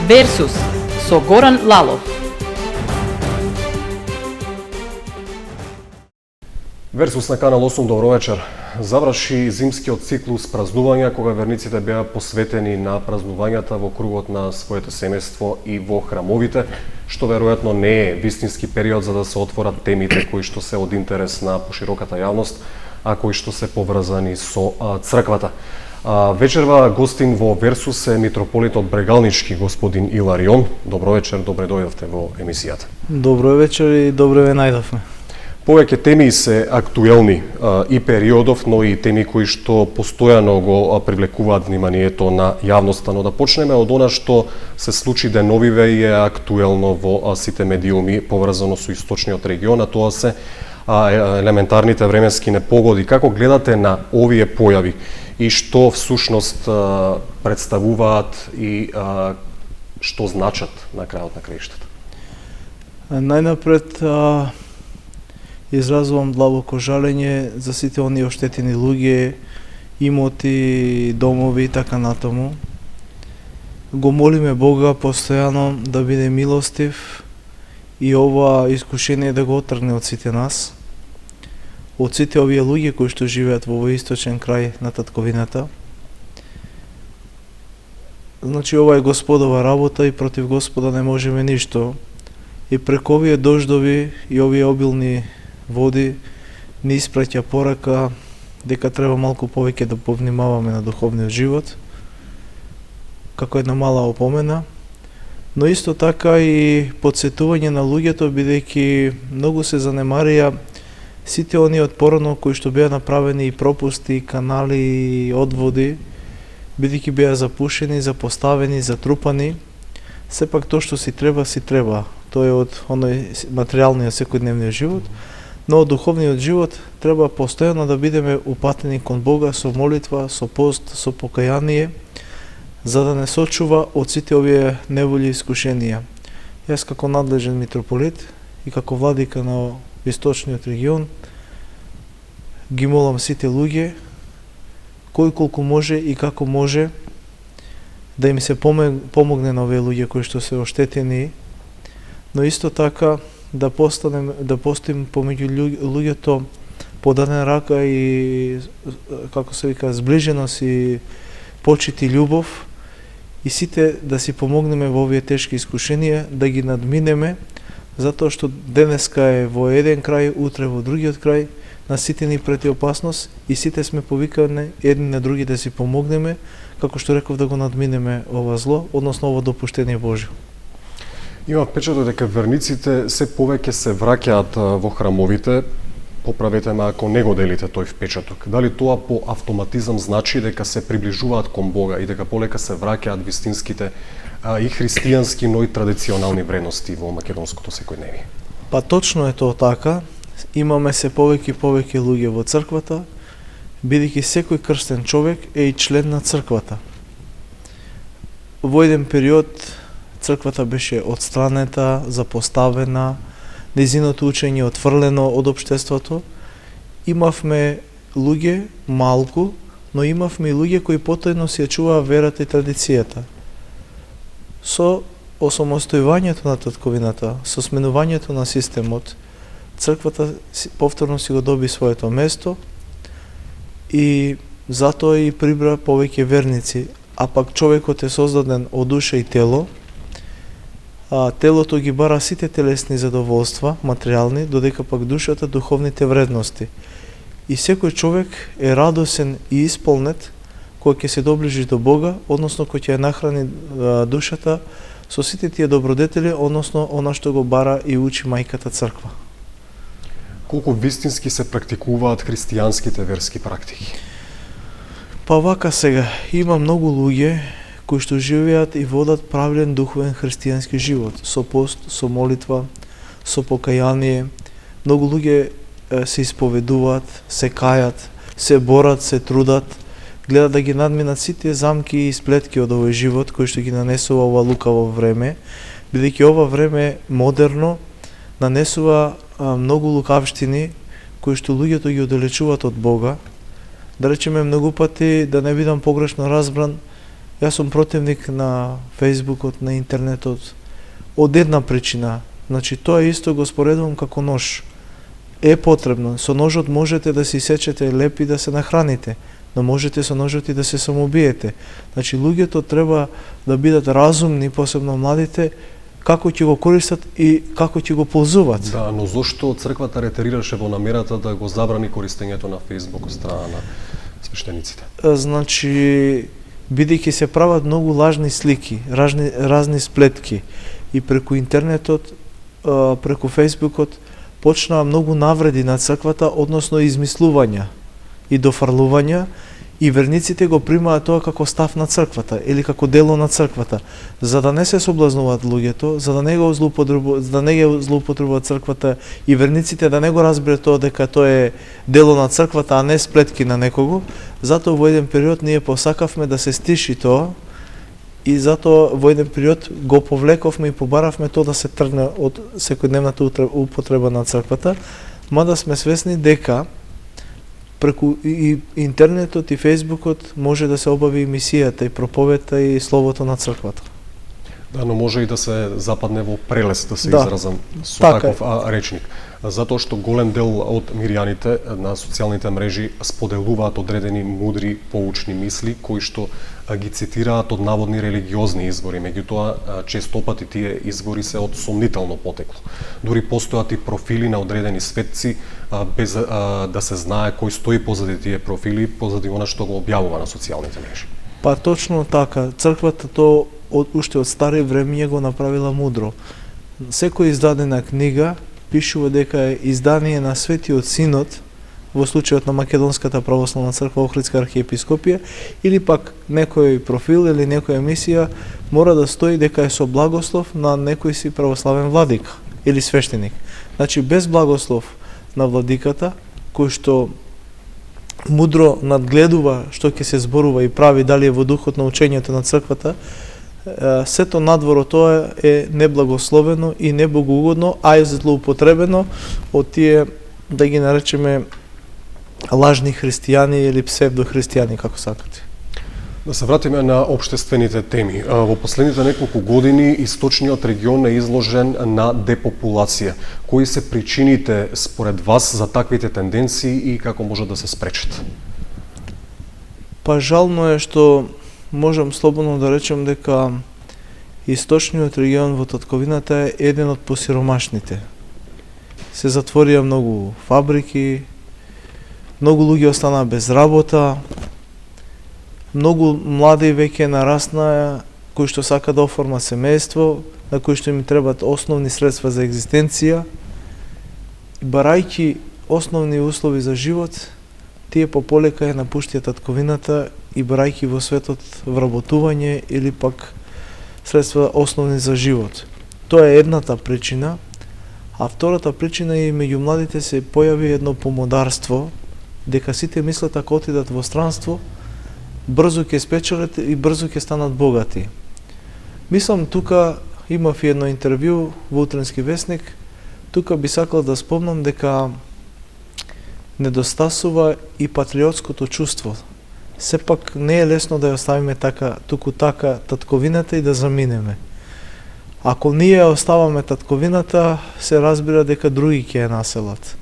Версус со Горан Лалов. Версус на Канал 8, добро вечер. Заврши зимскиот циклус празнувања, кога верниците беа посветени на празнувањата во кругот на своето семејство и во храмовите, што веројатно не е вистински период за да се отворат темите кои што се од интерес на пошироката јавност, а кои што се поврзани со црквата. Вечерва гостин во Версус е митрополитот Брегалнички, господин Иларион. Добро вечер, добре дојдовте во емисијата. Добро вечер и добре ве најдовме. Повеќе теми се актуелни и периодов, но и теми кои што постојано го привлекуваат вниманието на јавноста. Но да почнеме од она што се случи деновиве и е актуелно во сите медиуми поврзано со источниот регион, а тоа се елементарните временски непогоди. Како гледате на овие појави и што всушност представуваат и што значат на крајот на краиштата? Најнапред изразувам длабоко жалење за сите оние оштетени луѓе, имоти, домови и така натаму. Го молиме Бога постојано да биде милостив и ова искушение да го отргне од сите нас, од сите овие луѓе кои што живеат во овој источен крај на татковината. Значи, ова е Господова работа и против Господа не можеме ништо. И преку овие дождови и овие обилни води ни испраќа порака дека треба малку повеќе да повнимаваме на духовниот живот, како една мала опомена, но исто така и подсетување на луѓето, бидејќи многу се занемарија сите оние од порано кои што беа направени и пропусти, канали и одводи, бидејќи беа запушени, запоставени, затрупани. Сепак тоа што си треба, тоа е од оној материјалниот секојдневниот живот, но од духовниот живот треба постојано да бидеме упатени кон Бога со молитва, со пост, со покаяние, за да не сочува од сите овие неволји и искушенија. Јас како надлежен митрополит и како владика на источниот регион ги молам сите луѓе кој колку може и како може да им се помогне на овие луѓе кои што се оштетени, но исто така да постоим помеѓу луѓето подадена рака и, како се вика, зближеност и почит и љубов, и сите да си помогнеме во овие тешки искушенија, да ги надминеме, затоа што денеска е во еден крај, утре во другиот крај, на сите ни прети опасност и сите сме повикани едни на други да си помогнеме, како што реков, да го надминеме ова зло, односно ово допуштение Божјо. Има впечаток дека верниците се повеќе се враќаат во храмовите. Поправете ме ако не го делите тој впечаток. Дали тоа по автоматизам значи дека се приближуваат кон Бога и дека полека се враќаат вистинските и христијански, но и традиционални вредности во македонското секојдневие? Па точно е тоа така. Имаме се повеќе и повеќе луѓе во црквата, бидејќи секој крстен човек е и член на црквата. Во еден период црквата беше отстранета, запоставена, нејзиното учење отфрлено од општеството. Имавме луѓе малку, но имавме и луѓе кои потајно си ја чуваа верата и традицијата. Со осамостојувањето на татковината, со сменувањето на системот, црквата повторно си го доби своето место и затоа и прибра повеќе верници, а пак човекот е создаден од душа и тело. Телото ги бара сите телесни задоволства, материјални, додека пак душата духовните вредности. И секој човек е радосен и исполнет кој ќе се доближи до Бога, односно кој ќе ја нахрани душата со сите тие добродетели, односно она што го бара и учи мајката црква. Колку вистински се практикуваат христијанските верски практики? Па вака сега, има многу луѓе кои што живеат и водат правилен духовен христијански живот, со пост, со молитва, со покаяние. Многу луѓе се исповедуваат, се кајат, се борат, се трудат, гледат да ги надминат сите замки и сплетки од овој живот кој што ги нанесува ова лукаво време, бидејќи ова време модерно нанесува многу лукавштини кои што луѓето ги оддалечуваат од Бога. Да речеме, многу пати, да не бидам погрешно разбран, Јас сум противник на Фејсбукот, на интернетот, од една причина. Значи, тоа исто го споредувам како нож. Е потребно. Со ножот можете да си сечете леп и да се нахраните, но можете со ножот и да се самоубиете. Значи, луѓето треба да бидат разумни, посебно младите, како ќе го користат и како ќе го ползуваат. Да, но зошто црквата ретерираше во намерата да го забрани користењето на Фејсбук од страна на свештениците? Значи, бидејќи се прават многу лажни слики, разни сплетки и преку интернетот, преку Фејсбукот, почнаа многу навреди на црквата, односно измислувања и дофрлувања, и верниците го примаат тоа како став на црквата или како дело на црквата, за да не се соблазнуваат луѓето, за да не го злоупотребуваат црквата и верниците да не го разберат тоа дека тоа е дело на црквата, а не сплетки на некого. Затоа во еден период ние посакавме да се стиши тоа и затоа во еден период го повлековме и побаравме тоа да се тргне од секојдневната употреба на црквата, мада сме свесни дека преку и интернетот и Фејсбукот може да се обави и мисијата и проповедта и словото на црквата. Да, но може и да се западне во прелес, да се Да, изразам со така таков речник. Затоа што голем дел од мирјаните на социјалните мрежи споделуваат одредени мудри, поучни мисли, кои што ги цитираат од наводни религиозни извори. Меѓутоа, често пати тие извори се од сомнително потекло. Дури постојат и профили на одредени светци, без да се знае кој стои позади тие профили, позади она што го објавува на социјалните мрежи. Па точно така, црквата тоа уште од стари времиња го направила мудро. Секој издадена книга пишува дека е издание на Светиот Синод, во случајот на Македонската православна црква Охридска архиепископија, или пак некој профил или некоја емисија мора да стои дека е со благослов на некој си православен владика или свештеник. Значи, без благослов на владиката, кој што мудро надгледува што ќе се зборува и прави, дали е во духот на учењето на црквата, сето надворо тоа е неблагословено и небогоугодно, а е злоупотребено од тие, да ги наречеме, лажни христијани или псевдохристијани, како сакате. Да се вратиме на општествените теми. Во последните неколку години источниот регион е изложен на депопулација. Кои се причините според вас за таквите тенденции и како може да се спречат? Па жално е што можам слободно да речем дека источниот регион во татковината е еден од посиромашните. Се затворија многу фабрики, многу луѓе останаа без работа, многу млади веќе нараснаа кои што сака да оформат семејство, на кои што им требаат основни средства за екзистенција. Барајќи основни услови за живот, тие пополека ја напуштија татковината и барајќи во светот вработување или пак средства основни за живот. Тоа е едната причина, а втората причина е меѓу младите се појави едно помодарство, дека сите мислат ако отидат во странство, брзо ќе спечелат и брзо ќе станат богати. Мислам, тука имав и едно интервју во Утренски весник, тука би сакал да спомнам дека недостасува и патриотското чувство. Сепак не е лесно да ја оставиме така, туку така татковината и да заминеме. Ако ние оставаме татковината, се разбира дека други ќе ја населат.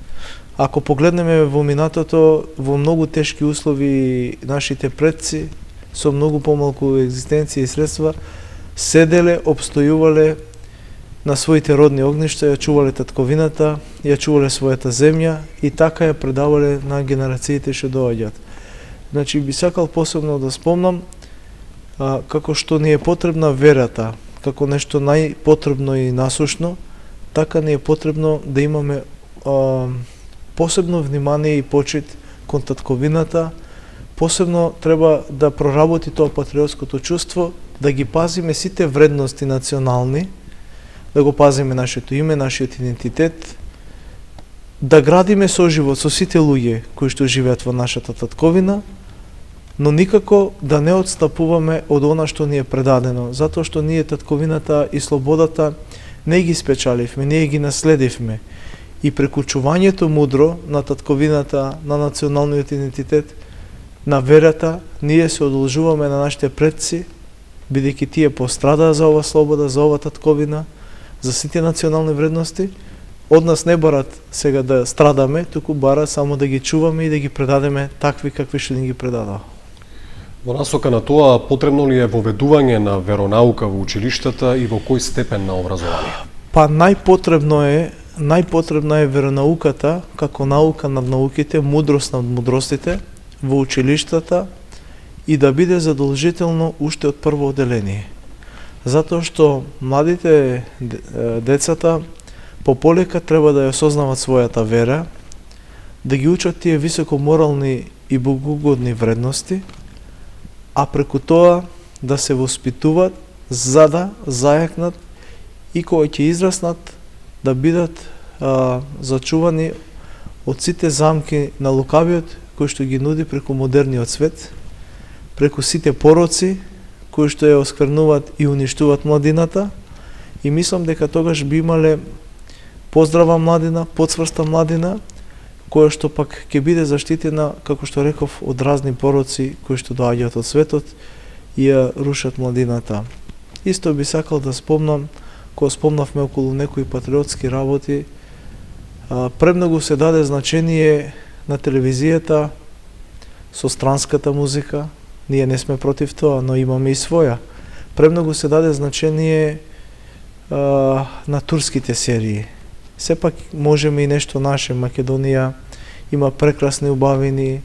Ако погледнеме во минатото, во многу тешки услови нашите предци, со многу помалку екзистенција и средства, седеле, обстојувале на своите родни огништа, ја чувале татковината, ја чувале својата земја и така ја предавале на генерациите што доаѓаат. Значи, би сакал посебно да спомнам како што ни е потребна верата, како нешто најпотребно и насушно, така ни е потребно да имаме посебно внимание и почит кон татковината, посебно треба да проработи тоа патриотското чувство, да ги пазиме сите вредности национални, да го пазиме нашето име, нашиот идентитет, да градиме соживот со сите луѓе кои што живеат во нашата татковина, но никако да не отстапуваме од она што ни е предадено, затоа што ние татковината и слободата не ги спечаливме, ние ги наследивме. И преку чувањето мудро на татковината, на националниот идентитет, на верата, ние се одолжуваме на нашите предци бидејќи тие пострадаа за ова слобода, за ова татковина, за сите национални вредности. Од нас не барат сега да страдаме, туку барат само да ги чуваме и да ги предадеме такви какви што ни ги предадаа. Во насока на тоа, потребно ли е воведување на веронаука во училиштата и во кој степен на образование? Па најпотребна е веронауката како наука над науките, мудрост над мудростите во училиштата и да биде задолжително уште од прво одделение. Затоа што младите децата пополека треба да ја осознават својата вера, да ги учат тие високо морални и богоугодни вредности, а преку тоа да се воспитуваат за да зајакнат и кога ќе израснат да бидат зачувани од сите замки на лукавиот кои што ги нуди преку модерниот свет, преку сите пороци кои што ја осквернуваат и уништуваат младината, и мислам дека тогаш би имале поздрава младина, поцврста младина, која што пак ќе биде заштитена, како што реков, од разни пороци кои што доаѓаат од светот и ја рушат младината. Исто би сакал да спомнам, кога спомнавме околу некои патриотски работи, премногу се даде значение на телевизијата со странската музика. Ние не сме против тоа, но имаме и своја. Премногу се даде значение на турските серии. Сепак можеме и нешто наше. Македонија има прекрасни убавини,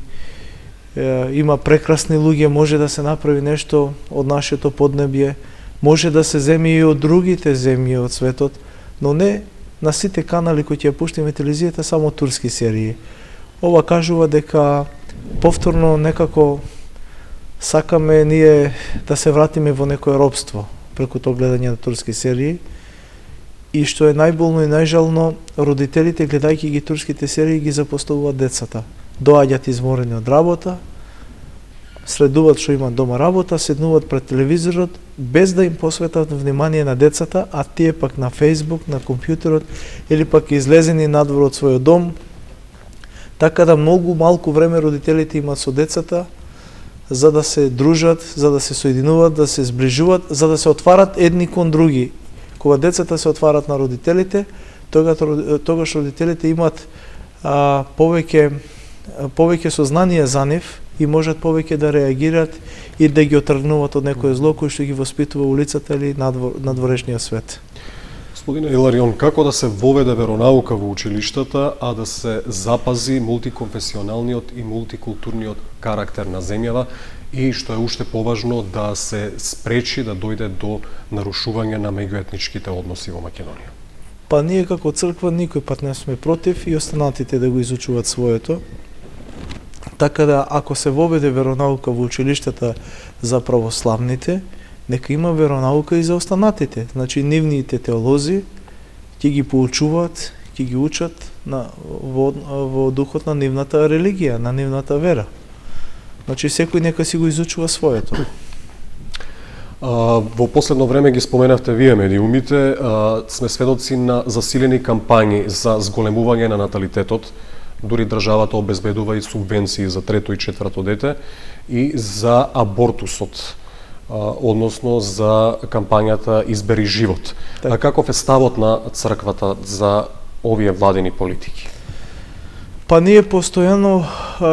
има прекрасни луѓе, може да се направи нешто од нашето поднебје, може да се земи и од другите земји од светот, но не на сите канали кои ќе ја пуштиме телевизијата само турски серии. Ова кажува дека повторно некако сакаме ние да се вратиме во некое робство преку тоа гледање на турски серии. И што е најболно и најжално, родителите гледајќи ги турските серии ги запоставуваат децата. Доаѓаат изморени од работа, следуваат што имаат дома работа, седнуваат пред телевизорот без да им посветат внимание на децата, а тие пак на Facebook, на компјутерот или пак излезени надвор од својот дом. Така да многу малку време родителите имаат со децата за да се дружат, за да се соединуваат, да се зближуваат, за да се отварат едни кон други. Кога децата се отварат на родителите, тогаш родителите имаат повеќе сознание за нив и можат повеќе да реагираат и да ги отргнуваат од некој зло кој што ги воспитува улицата или надворешниот свет. Господине Иларион, како да се воведе веронаука во училиштата, а да се запази мултиконфесионалниот и мултикултурниот карактер на земјава и, што е уште поважно, да се спречи да дојде до нарушување на меѓуетничките односи во Македонија? Па ние како црква никој пат не сме против и останатите да го изучуваат своето. Така да, ако се воведе веронаука во училиштата за православните, нека има веронаука и за останатите. Значи, нивните теолози ќе ги поучуваат, ќе ги учат во духот на нивната религија, на нивната вера. Значи, секој нека си го изучува своето. Во последно време ги споменавте вие медиумите, сме сведоци на засилени кампањи за зголемување на наталитетот, дури државата обезбедува и субвенции за трето и четврто дете и за абортусот, односно за кампањата Избери живот. Так. Каков е ставот на црквата за овие владени политики? Па ние постојано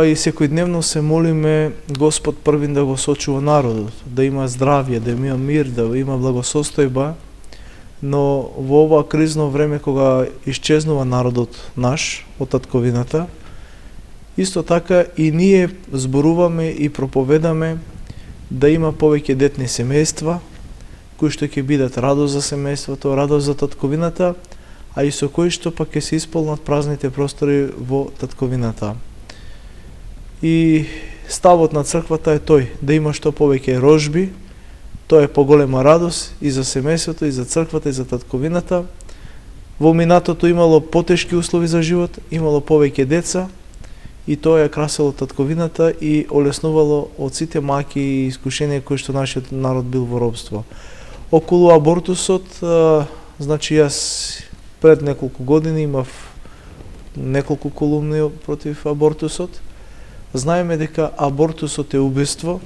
и секојдневно се молиме Господ првин да го сочува народот, да има здравје, да има мир, да има благосостојба, но во ова кризно време кога исчезнува народот наш од татковината, исто така и ние зборуваме и проповедаме да има повеќе детни семејства, кои што ќе бидат радост за семејството, радост за татковината, а и со кои што пак ќе се исполнат празните простори во татковината. И ставот на црквата е тој, да има што повеќе рожби, тоа е поголема радост и за семејството, и за црквата, и за татковината. Во минатото имало потешки услови за живот, имало повеќе деца, и тоа ја красело татковината и олеснувало од сите маки и искушенија кои што нашиот народ бил во робство. Околу абортусот, значи јас пред неколку години имав неколку колумни против абортусот. Знаеме дека абортусот е убиство,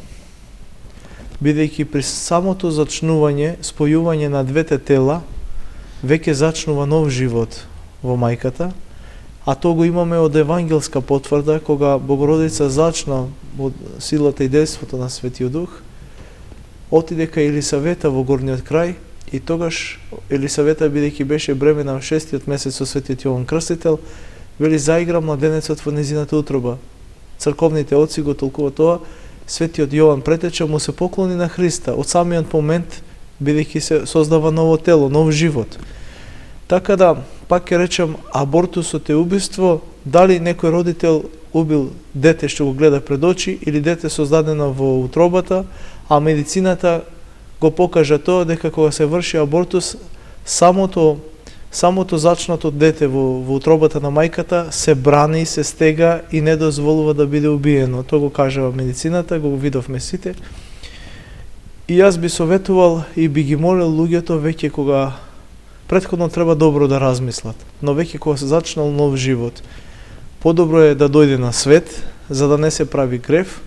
бидејќи при самото зачнување, спојување на двете тела, веќе зачнува нов живот во мајката, а то го имаме од евангелска потврда, кога Богородица зачна од силата и действото на Светиот Дух, отиде кај Елисавета во горниот крај, и тогаш Елисавета, бидејќи беше бремена во 6-тиот месец со Светиот Јован Крстител, вели заигра младенецот во незината утроба. Црковните отци го толкуваат тоа, Светиот Јован претеча, му се поклони на Христа од самиот момент, бидејќи се создава ново тело, нов живот. Така да, пак ќе речем, абортусот е убиство, дали некој родител убил дете што го гледа пред очи или дете создадено во утробата, а медицината го покажа тоа дека кога се врши абортус, самото зачнато дете во утробата на мајката се брани, се стега и не дозволува да биде убиено. Тоа го кажава медицината, го видовме сите. И јас би советувал и би ги молил луѓето веќе кога претходно треба добро да размислат, но веќе кога се зачнал нов живот, подобро е да дојде на свет, за да не се прави грев.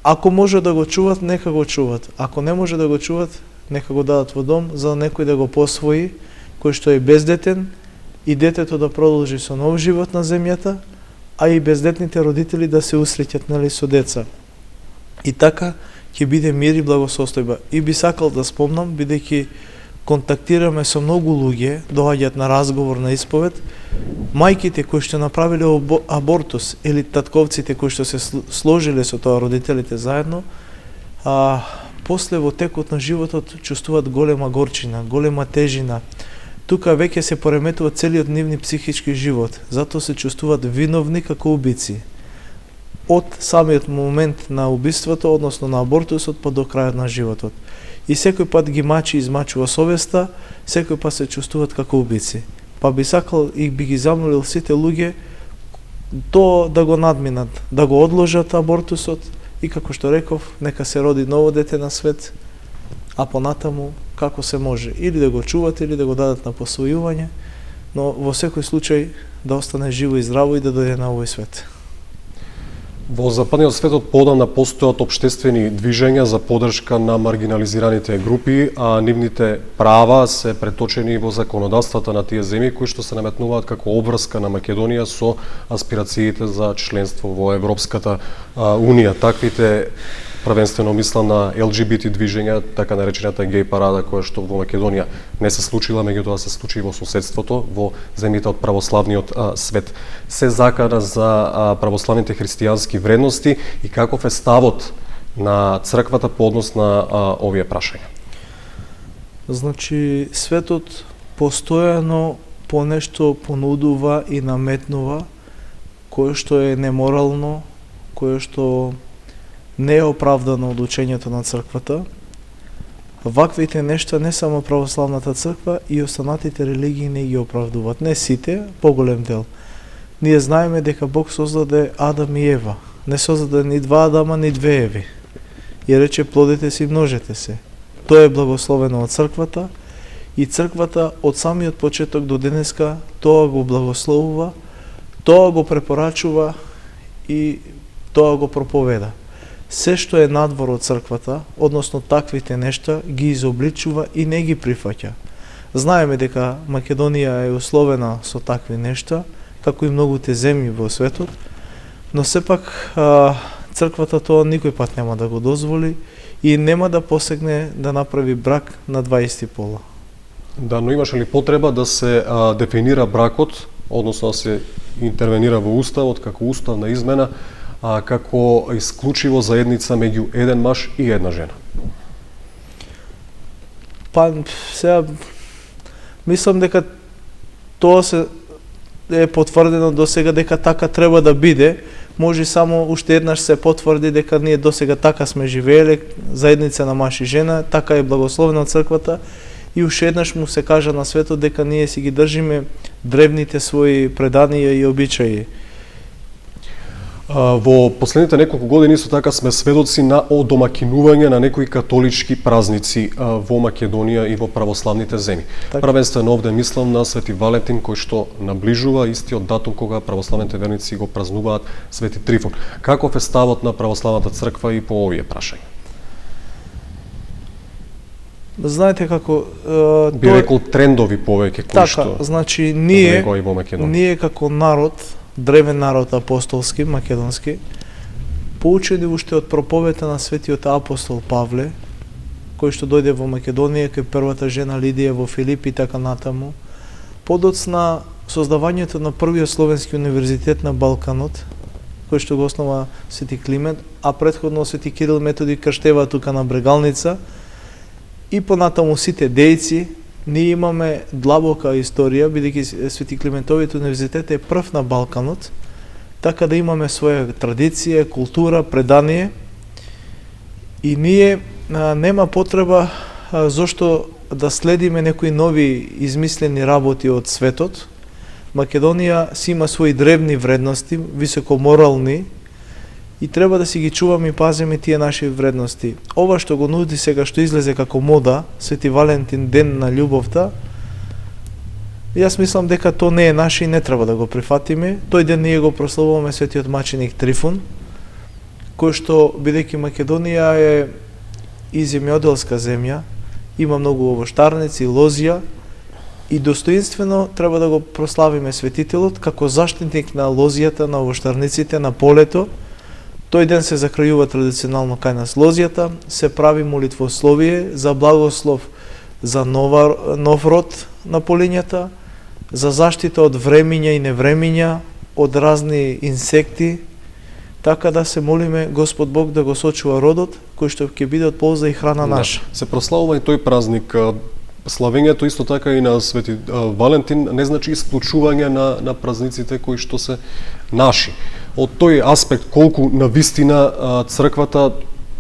Ако може да го чуват, нека го чуват. Ако не може да го чуват, нека го дадат во дом, за да некој да го посвои, кој што е бездетен, и детето да продолжи со нов живот на земјата, а и бездетните родители да се усреќат со деца. И така ќе биде мир и благосостојба. И би сакал да спомнам, бидејќи контактираме со многу луѓе, доаѓаат на разговор, на исповед, мајките кои што направиле абортус или татковците кои што се сложиле со тоа родителите заедно, после во текот на животот чувствуваат голема горчина, голема тежина. Тука веќе се пореметува целиот нивни психички живот, затоа се чувствуваат виновни како убици. Од самиот момент на убиството, односно на абортусот, па до крајот на животот. И секој пат ги мачи, измачува совеста, секој пат се чувствуваат како убици. Па би сакал и би ги замолил сите луѓе тоа да го надминат, да го одложат абортусот и како што реков, нека се роди ново дете на свет, а понатаму како се може, или да го чуват, или да го дадат на посвојување, но во секој случај да остане живо и здраво и да дојде на овој свет. Во западниот светот поодамна постојат општествени движења за поддршка на маргинализираните групи, а нивните права се преточени во законодавствата на тие земји кои што се наметнуваат како обврска на Македонија со аспирациите за членство во Европската Унија. Таквите првенствено мислам на ЛГБТ движења, така наречената геј парада, која што во Македонија не се случила, меѓутоа се случи во соседството, во земјите од православниот свет. Се закана за православните христијански вредности и каков е ставот на црквата по однос на овие прашања? Значи, светот постојано по нешто понудува и наметнува, кое што е неморално, кое што не е оправдано од учењето на црквата. Ваквите нешта не само православната црква и останатите религии не ги оправдуваат. Не сите, поголем дел. Ние знаеме дека Бог создаде Адам и Ева. Не создаде ни два Адама, ни две Еви. И рече плодете се и множете се. Тоа е благословено од црквата и црквата од самиот почеток до денеска тоа го благословува, тоа го препорачува и тоа го проповеда. Се што е надвор од црквата, односно таквите нешта, ги изобличува и не ги прифаќа. Знаеме дека Македонија е условена со такви нешта, како и многуте земји во светот, но сепак црквата тоа никој пат нема да го дозволи и нема да посегне да направи брак на два исти пола. Да, но имаше ли потреба да се дефинира бракот, односно да се интервенира во уставот како уставна измена, како исклучиво заедница меѓу еден маж и една жена? Па, сега, мислам дека тоа се е потврдено до сега дека така треба да биде. Може само уште еднаш се потврди дека ние до сега така сме живееле, заедница на маж и жена, така е благословена црквата и уште еднаш му се кажа на светот дека ние си ги држиме древните своји преданија и обичаи. Во последните неколку години исто така сме сведоци на одомакинување на некои католички празници во Македонија и во православните земји. Првенствено овде мислам на Свети Валентин, кој што наближува истиот датум кога православните верници го празнуваат Свети Трифон. Каков е ставот на православната црква и по овие прашања? Знаете како Би рекол трендови повеќе кои така, што значи влегоа и во Македонија. ние како народ, древен народ апостолски, македонски, поучени уште од проповета на светиот апостол Павле, кој што дојде во Македонија кај првата жена Лидија во Филип и така натаму, подоцна создавањето на првиот словенски универзитет на Балканот, кој што го основа Свети Климент, а претходно Свети Кирил Методи крштева тука на Брегалница, и понатаму сите дејци. Ние имаме длабока историја, бидејќи Свети Климентовиот универзитет е прв на Балканот, така да имаме своја традиција, култура, предание, и ние нема потреба зошто да следиме некои нови измислени работи од светот. Македонија си има своји древни вредности, високо морални, и треба да си ги чуваме и пазиме тие наши вредности. Ова што го нуди сега, што излезе како мода, Свети Валентин, ден на љубовта, јас мислам дека то не е наше и не треба да го прифатиме. Тој ден ние го прославуваме светиот маченик Трифун, кој што, бидејќи Македонија е и земјоделска земја, има многу овоштарници, лозја, и достоинствено треба да го прославиме светителот како заштитник на лозјата, на овоштарниците, на полето. Тој ден се закрајува традиционално кај нас лозјата, се прави молитвословие за благослов за нов род на полињата, за заштита од времиња и невремиња, од разни инсекти, така да се молиме Господ Бог да го сочува родот, кој што ќе биде од полза и храна наша. Се прославува и тој празник. Славењето исто така и на Свети Валентин не значи исклучување на празниците кои што се наши. Од тој аспект колку на вистина црквата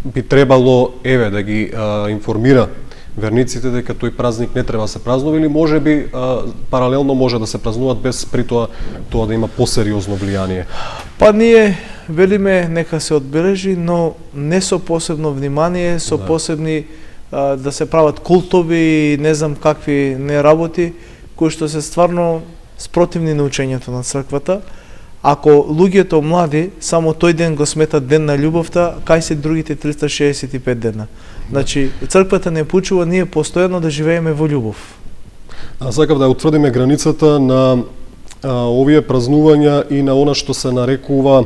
би требало да ги информира верниците дека тој празник не треба да се празнува, или може би паралелно може да се празнуваат без при тоа да има посериозно влијание. Па ние велиме нека се одбележи, но не со посебно внимание, со посебни да се прават култови и не знам какви не работи, кои што се стварно спротивни на учењето на црквата. Ако луѓето млади само тој ден го сметат ден на љубовта, кај се другите 365 дена? Значи, црквата не пучува ние постојано да живееме во љубов. Сакав да утврдиме границата на овие празнувања и на она што се нарекува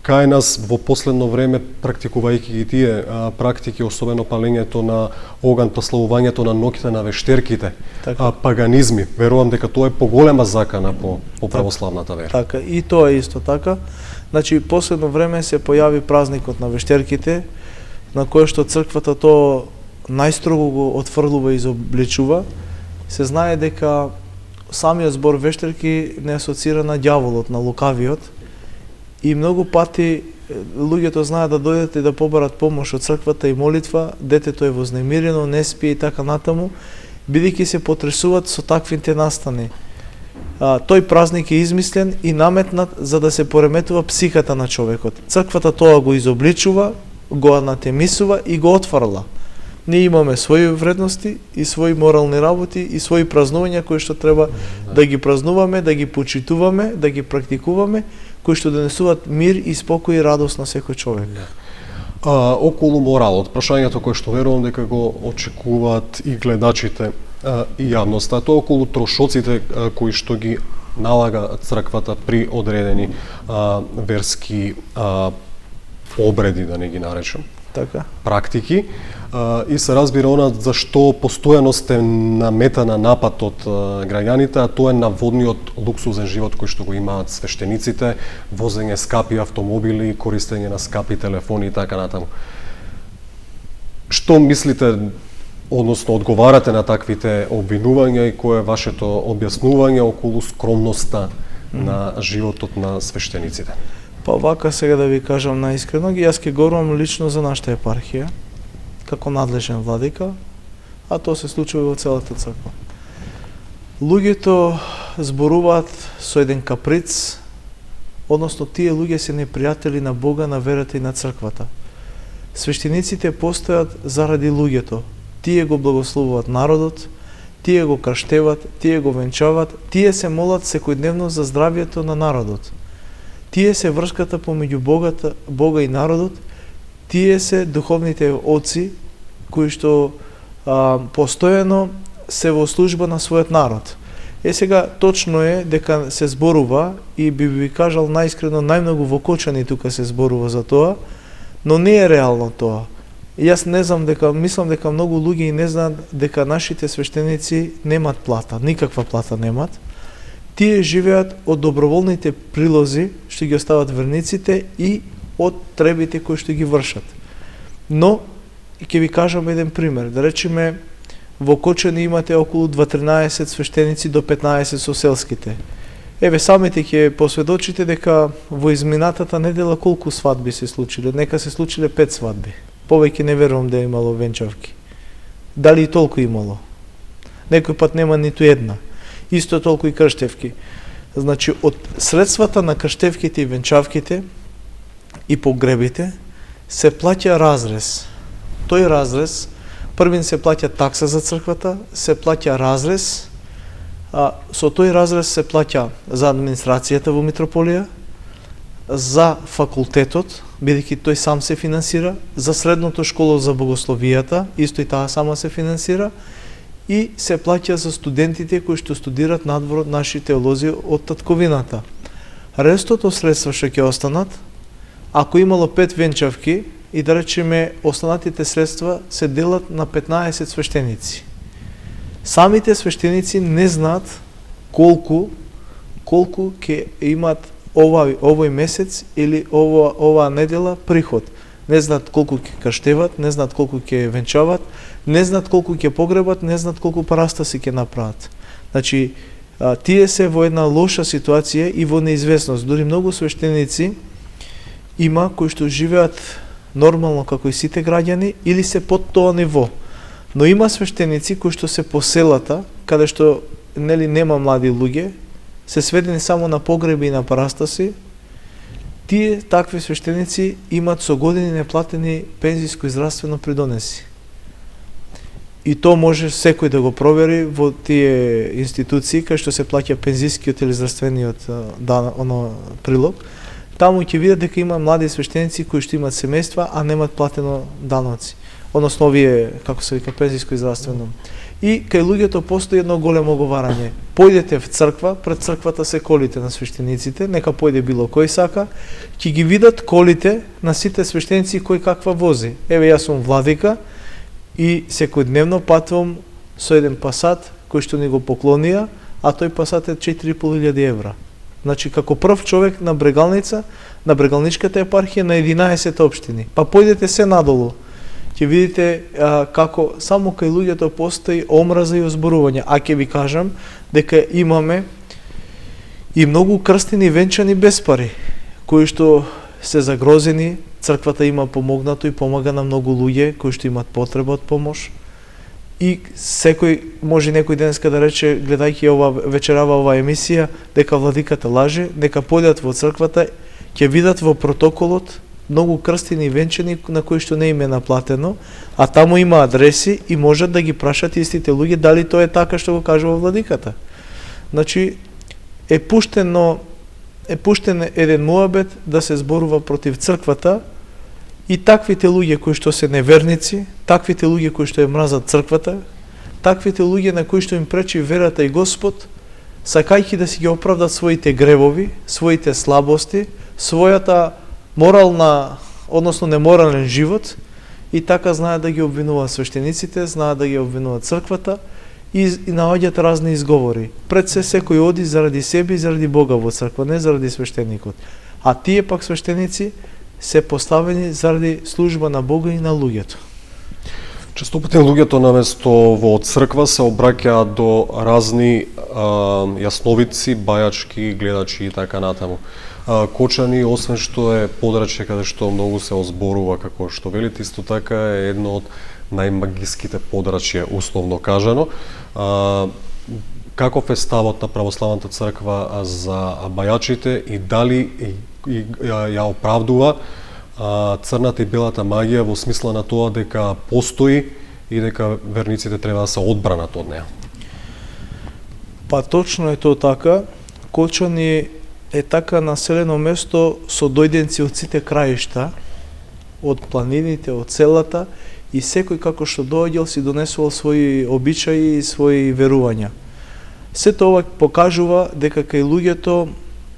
кај нас во последно време, практикувајќи ги тие практики, особено палењето на оган, прославувањето на ноќите на вештерките, паганизми, верувам дека тоа е поголема закана по православната вера. Така, и тоа е исто така. Значи, последно време се појави празникот на вештерките, на кој што црквата тоа најстрого го отфрлува и изобличува. Се знае дека самиот збор вештерки не асоцира на ѓаволот, на лукавиот, и многу пати луѓето знаат да дојдат и да побарат помош од црквата и молитва, детето е вознемирено, не спие и така натаму, бидејќи се потресуваат со таквите настани. Тој празник е измислен и наметнат за да се пореметува психата на човекот. Црквата тоа го изобличува, го анатемисува и го отфрла. Ние имаме своји вредности и своји морални работи и своји празнувања кои што треба да ги празнуваме, да ги почитуваме, да ги практикуваме, кои што донесуваат мир и спокој и радост на секој човек. Околу моралот, прашањето кое што верувам дека го очекуваат и гледачите и јавноста, тоа околу трошоците кои што ги налага црквата при одредени верски обреди, да не ги наречам, така, практики, и се разбира она зашто постојано сте на мета на напад од граѓаните, а тоа е наводниот луксузен живот кој што го имаат свештениците, возење скапи автомобили, користење на скапи телефони и така натаму. Што мислите, односно одговарате на таквите обвинувања и кое е вашето објаснување околу скромноста на животот на свештениците? Па вака сега да ви кажам наискрено, јас ќе говорам лично за нашата епархија, како надлежен владика, а тоа се случува во целата црква. Луѓето зборуваат со еден каприц, односно тие луѓе се непријатели на Бога, на верата и на црквата. Свештениците постојат заради луѓето. Тие го благословуваат народот, тие го крштеват, тие го венчават, тие се молат секојдневно за здравието на народот. Тие се врската помеѓу Бога и народот, тие се духовните оци кои што постојано се во служба на својот народ. Сега точно е дека се зборува и би ви кажал најискрено најмногу во Кочани тука се зборува за тоа, но не е реално тоа. Јас не знам мислам дека многу луѓе и не знаат дека нашите свештеници немат плата, никаква плата немат. Тие живеат од доброволните прилози што ги остават верниците и од требите кои што ги вршат. Но ќе ви кажам еден пример, да речеме во Кочани имате околу 13 свештеници до 15 со селските. Еве самите ќе посведочите дека во изминатата недела колку свадби се случиле, нека се случиле 5 свадби. Повеќе не верувам да е имало венчавки. Дали и толку имало? Некој пат нема ниту една. Исто толку и крштевки. Значи, од средствата на крштевките и венчавките и погребите се плаќа разрез. Тој разрез, првин се плаќа такса за црквата, се плаќа разрез, со тој разрез се плаќа за администрацијата во митрополија, за факултетот, бидејќи тој сам се финансира, за средното школо за богословијата, исто и таа сама се финансира, и се плаќа за студентите кои што студират надвор од наши теолози од татковината. Рестото средства што ќе останат, ако имало 5 венчавки, и да речеме останатите средства се делат на 15 свештеници. Самите свештеници не знаат колку ќе имат овој месец или оваа недела приход. Не знаат колку ќе крштеват, не знаат колку ќе венчават, не знаат колку ќе погребат, не знаат колку парастаси ќе направат. Значи, тие се во една лоша ситуација и во неизвестност. Дури многу свештеници има кои што живеат нормално како и сите граѓани или се под тоа ниво. Но има свештеници кои што се по селата, каде што нема млади луѓе, се сведени само на погреби и на парастаси. Тие такви свештеници имат со години неплатени пензиско и здравствено придонеси. И то може секој да го провери во тие институции кај што се плаќа пензискиот или здравствениот прилог. Таму ќе видат дека има млади свештеници кои што имат семејства, а немат платено даноци. Односно овие, како се вика, пензиско и здравствено. И кај луѓето постои едно големо оговарање. Појдете в црква, пред црквата се колите на свештениците, нека појде било кој сака, ќе ги видат колите на сите свештеници кој каква вози. Еве јас сум владика и секојдневно патувам со еден пасат кој што ни го поклонија, а тој пасат е 4.500 евра. Значи, како прв човек на Брегалница, на Брегалничката епархија на 11 општини. Па појдете се надолу. Ќе видите како само кај луѓето постои омраза и озборување. А ќе ви кажам дека имаме и многу крстени венчани без пари, кои што се загрозени, црквата има помогнато и помага на многу луѓе кои што имат потреба од помош. И секој може некој денеска да рече, гледајќи вечерава оваа емисија, дека владиката лаже, дека појдат во црквата, ќе видат во протоколот многу крстени и венчани на кои што не им е наплатено, а таму има адреси и можат да ги прашат истите луѓе дали тоа е така што го кажува владиката. Значи, е пуштен еден муабет да се зборува против црквата и таквите луѓе кои што се неверници, таквите луѓе кои што ја мразат црквата, таквите луѓе на кои што им пречи верата и Господ, сакајќи да си ги оправдат своите гревови, своите слабости, својата морална, односно неморален живот, и така знаат да ги обвинуваат свештениците, знаат да ги обвинуваат црквата и наоѓаат разни изговори. Пред се секој оди заради себе и заради Бога во црква, не заради свештеникот. А тие пак свештеници се поставени заради служба на Бога и на луѓето. Често пати луѓето наместо во црква се обраќаат до разни јасновици, бајачки, гледачи и така натаму. Кочани, освен што е подрачје каде што многу се озборува, како што велите, исто така е едно од најмагиските подрачје, условно кажано. Каков е ставот на православната црква за бајачите и дали ја оправдува црната и белата магија во смисла на тоа дека постои и дека верниците треба да се одбранат од неа? Па точно е тоа така. Кочани е така населено место со дојденци од сите краишта, од планините, од селата, и секој како што доаѓал си донесувал своји обичаи и своји верувања. Сето ова покажува дека кај луѓето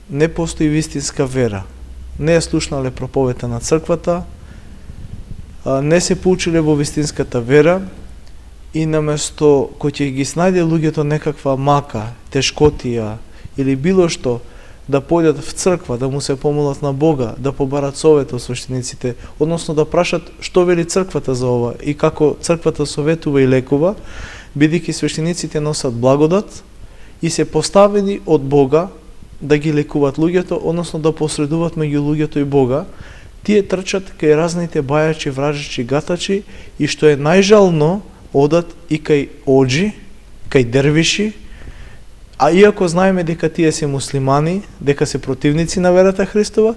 не постои вистинска вера. Не ја слушнале проповета на црквата, не се поучиле во вистинската вера и наместо кој ќе ги снајде луѓето некаква мака, тешкотија или било што, да појдат в црква, да му се помолат на Бога, да побарат совет од свештениците, односно да прашат што вели црквата за ова и како црквата советува и лекува, бидејќи свештениците носат благодат и се поставени од Бога да ги лекуваат луѓето, односно да посредуваат меѓу луѓето и Бога, тие трчат кај разните бајачи, вражачи, гатачи и што е најжално, одат и кај оџи, кај дервиши, а иако знаеме дека тие се муслимани, дека се противници на верата Христова,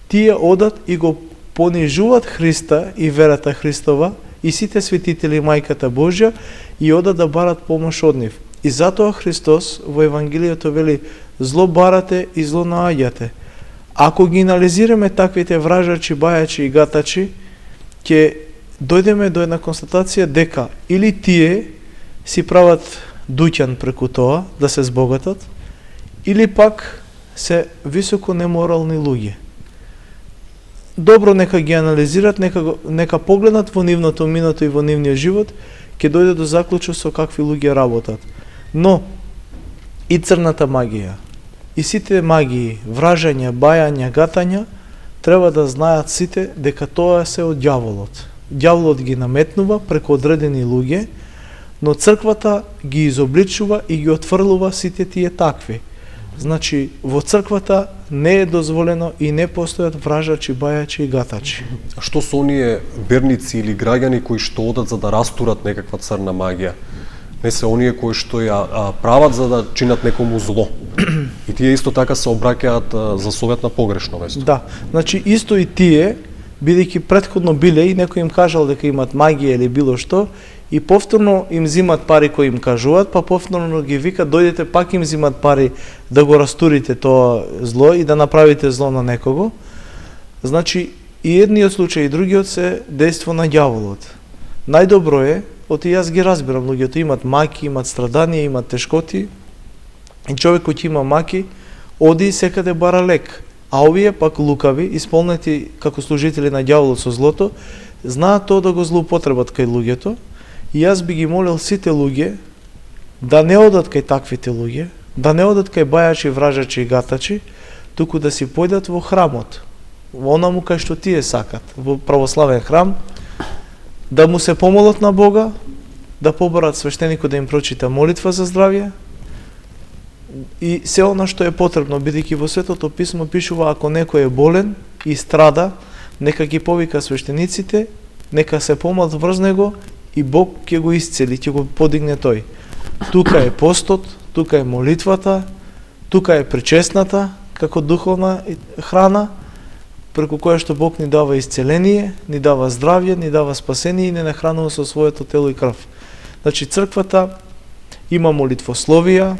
тие одат и го понижуваат Христа и верата Христова и сите светители Мајката Божја и одат да барат помош од нив. И затоа Христос во Евангелието вели: зло барате и зло нааѓате. Ако ги анализираме таквите вражачи, бајачи и гатачи, ќе дојдеме до една констатација дека или тие си прават дуќан преку тоа да се збогатат, или пак се високо неморални луѓе. Добро нека ги анализират, нека погледнат во нивното минато и во нивниот живот, ќе дојде до заклучок со какви луѓе работат. Но и црната магија, и сите магии, вражања, бајања, гатања, треба да знаат сите дека тоа се од ѓаволот. Ѓаволот ги наметнува преку одредени луѓе, но црквата ги изобличува и ги отфрлува сите тие такви. Значи, во црквата не е дозволено и не постојат вражачи, бајачи и гатачи. А што со оние верници или граѓани кои што одат за да растурат некаква црна магија? Не се оние кои што ја прават за да чинат некому зло. И тие исто така се обраќаат за совет на погрешно место. Да, значи исто и тие, бидејќи претходно биле и некој им кажал дека имат магија или било што, и повторно им зимат пари кои им кажуваат, па повторно ги викат дојдете пак им зимат пари да го растурите тоа зло и да направите зло на некого. Значи и едниот случај и другиот се дејство на ѓаволот. Најдобро е, оти јас ги разбирам, луѓето имат маки, имат страданија, имат тешкоти, и човек кој има маки, оди секаде бара лек. А овие пак лукави, исполнети како служители на ѓаволот со злото, знаат тоа да го злоупотребат кај луѓето. И јас би ги молил сите луѓе да не одат кај таквите луѓе, да не одат кај бајачи, вражачи и гатачи, туку да си појдат во храмот, во онаму кај што тие сакат, во православен храм, да му се помолат на Бога, да побарат свештеникот да им прочита молитва за здравје и се она што е потребно, бидејќи во Светото писмо пишува ако некој е болен и страда, нека ги повика свештениците, нека се помолат врз него и Бог ќе го исцели, ќе го подигне тој. Тука е постот, тука е молитвата, тука е причесната како духовна храна, преку која што Бог ни дава исцеление, ни дава здравје, ни дава спасение и не нахранува со своето тело и крв. Значи црквата има молитвословија,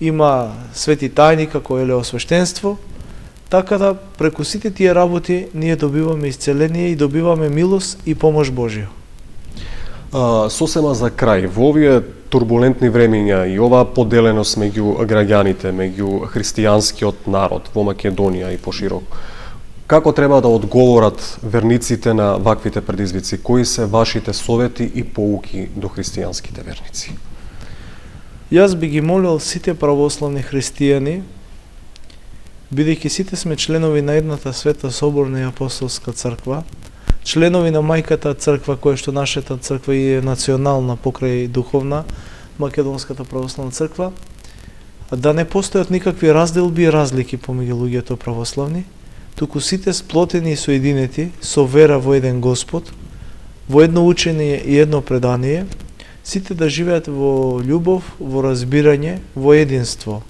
има свети тајни како елеосвештенство, така да преку сите тие работи ние добиваме исцеление и добиваме милост и помош Божја. Сосема за крај, во овие турбулентни времења и оваа поделеност меѓу граѓаните, меѓу христијанскиот народ во Македонија и пошироко, како треба да одговорат верниците на ваквите предизвици? Кои се вашите совети и поуки до христијанските верници? Јас би ги молил сите православни христијани, бидејќи сите сме членови на едната света соборна и апостолска црква, членови на мајката црква, која што нашата црква е национална покрај духовна, Македонската православна црква, да не постојат никакви разделби и разлики помеѓу луѓето православни, туку сите сплотени и соединети со вера во еден Господ, во едно учење и едно предание, сите да живеат во љубов, во разбирање, во единство.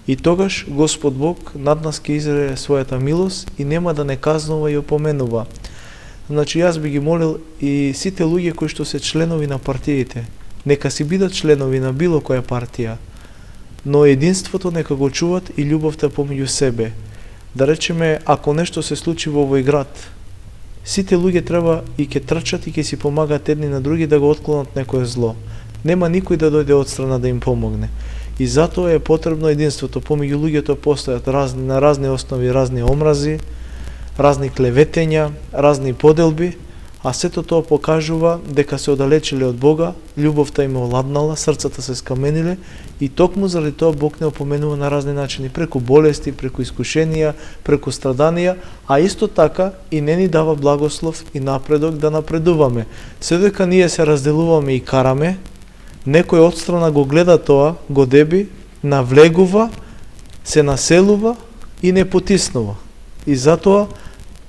И тогаш Господ Бог над нас ќе излее својата милост и нема да не казнува и опоменува. Значи јас би ги молил и сите луѓе кои што се членови на партиите, нека си бидат членови на било која партија, но единството нека го чуват и љубовта помеѓу себе. Да речеме, ако нешто се случи во овој град, Сите луѓе треба и ќе трчат и ќе си помагаат едни на други да го отклонат некое зло. Нема никој да дојде од страна да им помогне. И затоа е потребно единството. Помеѓу луѓето постојат на разни основи разни омрази, разни клеветења, разни поделби, а сето тоа покажува дека се оддалечиле од Бога, љубовта им оладнала, срцата се скамениле и токму заради тоа Бог не опоменува на разни начини, преку болести, преку искушенија, преку страданија, а исто така и не ни дава благослов и напредок да напредуваме. Се дека ние се разделуваме и караме, некој одстрана го гледа тоа, го деби, навлегува, се населува и не потиснува. И затоа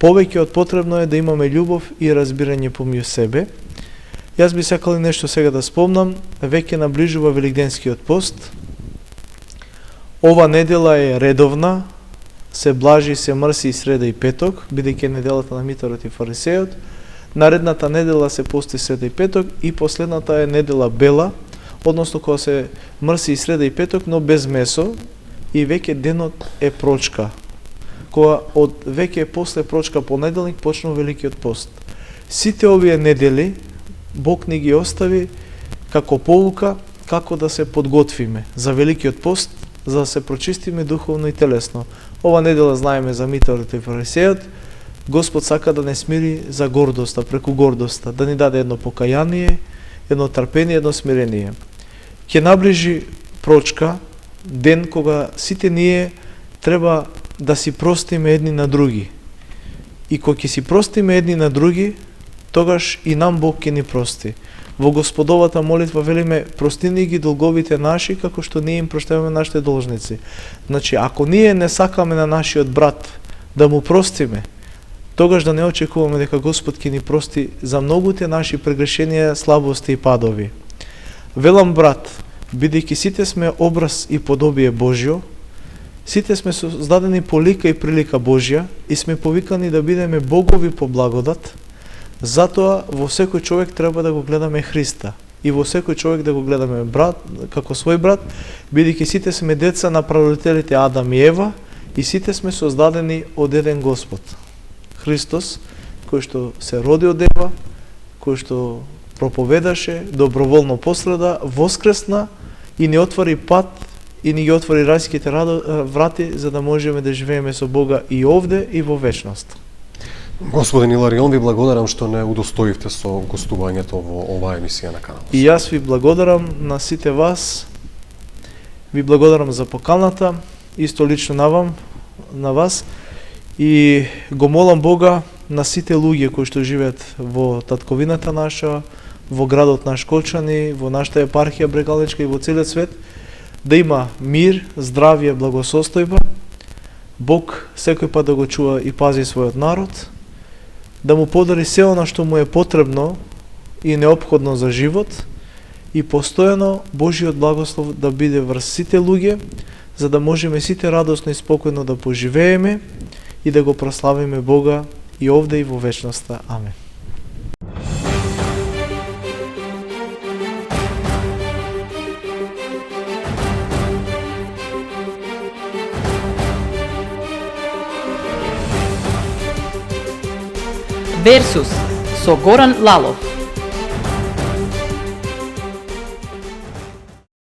повеќе од потребно е да имаме љубов и разбирање помеѓу себе. Јас би сакал нешто сега да спомнам, веќе наближува Великденскиот пост. Ова недела е редовна, се блажи, се мрси и среда и петок, бидејќи е неделата на Миторот и Фарисеот. Наредната недела се пости среда и петок и последната е недела бела, односно кога се мрси и среда и петок, но без месо и веќе денот е прочка. Кога од веќе после прочка понеделник почнува Великиот пост. Сите овие недели Бог ни ги остави како поука како да се подготвиме за Великиот пост, за да се прочистиме духовно и телесно. Ова недела знаеме за Миторот и Фарисеот. Господ сака да не смири за гордоста, преку гордоста, да ни даде едно покаяние, едно трпение, едно смирение. Ќе наближи прочка, ден кога сите ние треба да си простиме едни на други. И кога ќе си простиме едни на други, тогаш и нам Бог ќе ни прости. Во Господовата молитва велиме: прости ни ги долговите наши, како што ние им проштеваме нашите должници. Значи, ако ние не сакаме на нашиот брат да му простиме, тогаш да не очекуваме дека Господ ќе ни прости за многуте наши прегрешенија, слабости и падови. Велам, брат, бидејќи сите сме образ и подобие Божјо, сите сме создадени по лика и прилика Божја и сме повикани да бидеме богови по благодат, затоа во секој човек треба да го гледаме Христа и во секој човек да го гледаме брат како свој брат, бидејќи сите сме деца на прародителите Адам и Ева и сите сме создадени од еден Господ, Христос, кој што се роди од Ева, кој што проповедаше, доброволно пострада, воскресна и ни отвори пат и ни ги отвори рајските врати за да можеме да живееме со Бога и овде и во вечност. Господин Иларион, ви благодарам што не удостоивте со гостувањето во оваа емисија на каналот. И јас ви благодарам на сите вас. Ви благодарам за поканата, исто лично на вас и го молам Бога на сите луѓе кои што живеат во татковината наша, во градот наш Колчани, во нашата епархија Брегалничка и во целиот свет, да има мир, здравје, благосостојба. Бог секој пат да го чува и пази својот народ, да му подари се она што му е потребно и неопходно за живот и постојано Божиот благослов да биде врз сите луѓе, за да можеме сите радосно и спокојно да поживееме и да го прославиме Бога и овде и во вечноста. Амен. Версус со Горан Лалов.